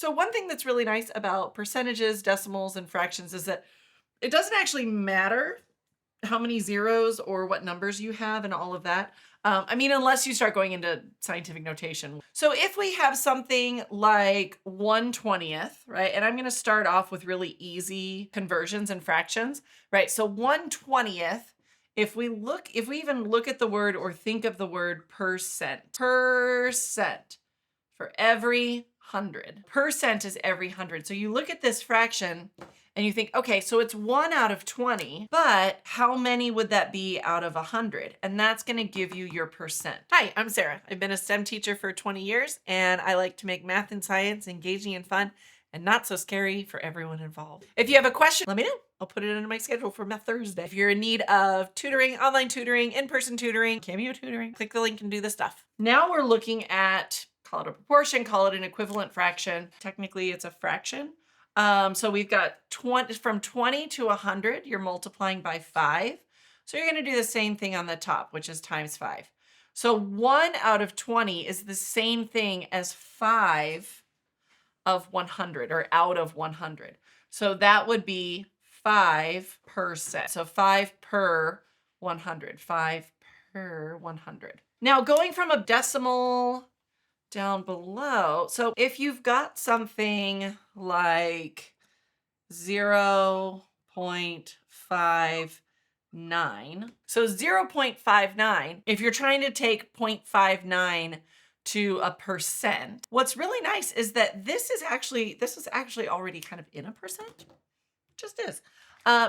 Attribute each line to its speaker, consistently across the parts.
Speaker 1: So one thing that's really nice about percentages, decimals, and fractions is that it doesn't actually matter how many zeros or what numbers you have and all of that. I mean, unless you start going into scientific notation. So if we have something like 1/20th, right? And I'm going to start off with really easy conversions and fractions, right? So 1/20th, if we even look at the word or think of the word percent for every 100. Percent is every 100. So you look at this fraction and you think, okay, so it's 1 out of 20, but how many would that be out of 100? And that's going to give you your percent. Hi, I'm Sarah. I've been a STEM teacher for 20 years, and I like to make math and science engaging and fun and not so scary for everyone involved. If you have a question, let me know. I'll put it into my schedule for Math Thursday. If you're in need of tutoring, online tutoring, in-person tutoring, Cameo tutoring, click the link and do the stuff. Now we're looking at, call it a proportion, call it an equivalent fraction. Technically, it's a fraction. So we've got 20, from 20 to 100, you're multiplying by 5. So you're going to do the same thing on the top, which is times 5. So 1 out of 20 is the same thing as 5 of 100, or out of 100. So that would be 5%. So 5 per 100, 5 per 100. Now going from a decimal down below. So if you've got something like 0.59, so 0.59, if you're trying to take 0.59 to a percent, what's really nice is that this is actually already kind of in a percent. Just is.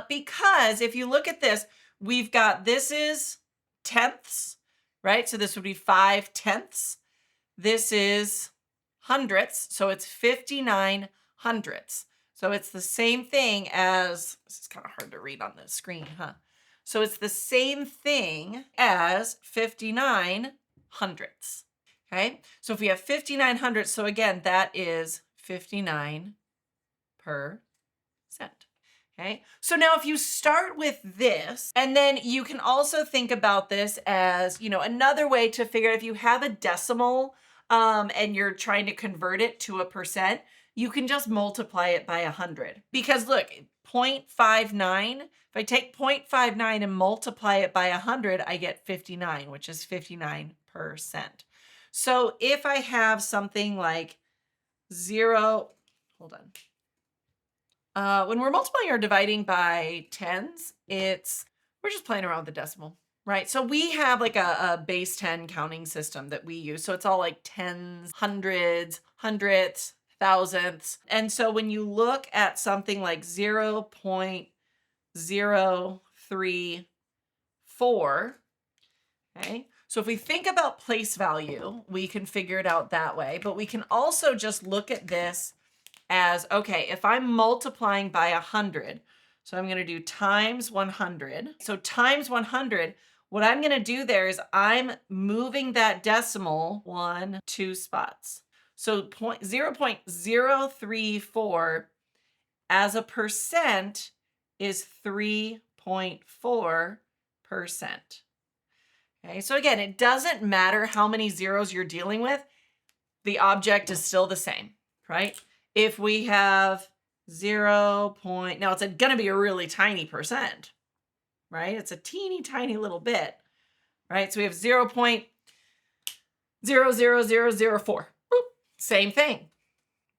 Speaker 1: Because if you look at this, we've got, this is tenths, right? So this would be 5/10. This is hundredths, so it's 59 hundredths. So it's the same thing as, this is kind of hard to read on the screen, huh? So it's the same thing as 59 hundredths, okay? So if we have 59 hundredths, so again, that is 59%. Okay, so now if you start with this, and then you can also think about this as, another way to figure out if you have a decimal and you're trying to convert it to a percent, you can just multiply it by 100. Because look, 0.59, if I take 0.59 and multiply it by 100, I get 59, which is 59%. So if I have something like hold on. When we're multiplying or dividing by tens, we're just playing around with the decimal, right? So we have like a base 10 counting system that we use. So it's all like tens, hundreds, hundredths, thousandths. And so when you look at something like 0.034, okay? So if we think about place value, we can figure it out that way, but we can also just look at this as, okay, if I'm multiplying by 100, so I'm going to do times 100. So times 100, what I'm going to do there is I'm moving that decimal 2 spots. So 0.034 as a percent is 3.4%. Okay, so again, it doesn't matter how many zeros you're dealing with. The object is still the same, right? If we have 0. Now it's going to be a really tiny percent, right? It's a teeny tiny little bit, right? So we have 0.00004. Same thing.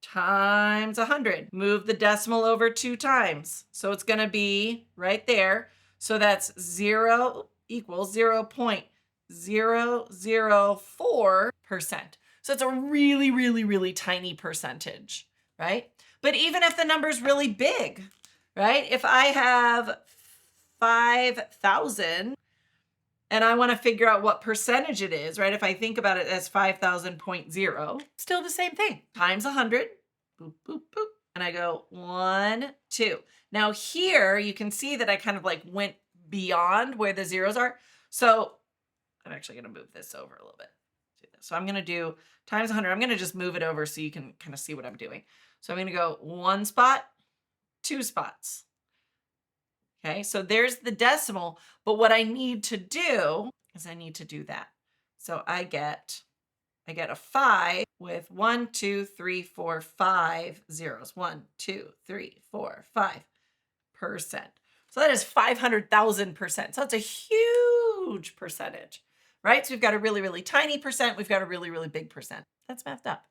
Speaker 1: Times 100. Move the decimal over 2 times. So it's going to be right there. So that's 0 equals 0.004%. So it's a really, really, really tiny percentage, right? But even if the number's really big, right? If I have 5,000 and I want to figure out what percentage it is, right? If I think about it as 5,000.0, still the same thing. Times 100, boop, boop, boop. And I go 1, 2. Now here you can see that I kind of like went beyond where the zeros are. So I'm actually going to move this over a little bit. So I'm going to do times 100. I'm going to just move it over so you can kind of see what I'm doing. So I'm going to go 1 spot, 2 spots. Okay, so there's the decimal, but what I need to do is I need to do that. So I get a 5 with 1, 2, 3, 4, 5 zeros. 1, 2, 3, 4, 5%. So that is 500,000%. So it's a huge percentage, right? So we've got a really, really tiny percent. We've got a really, really big percent. That's mathed up.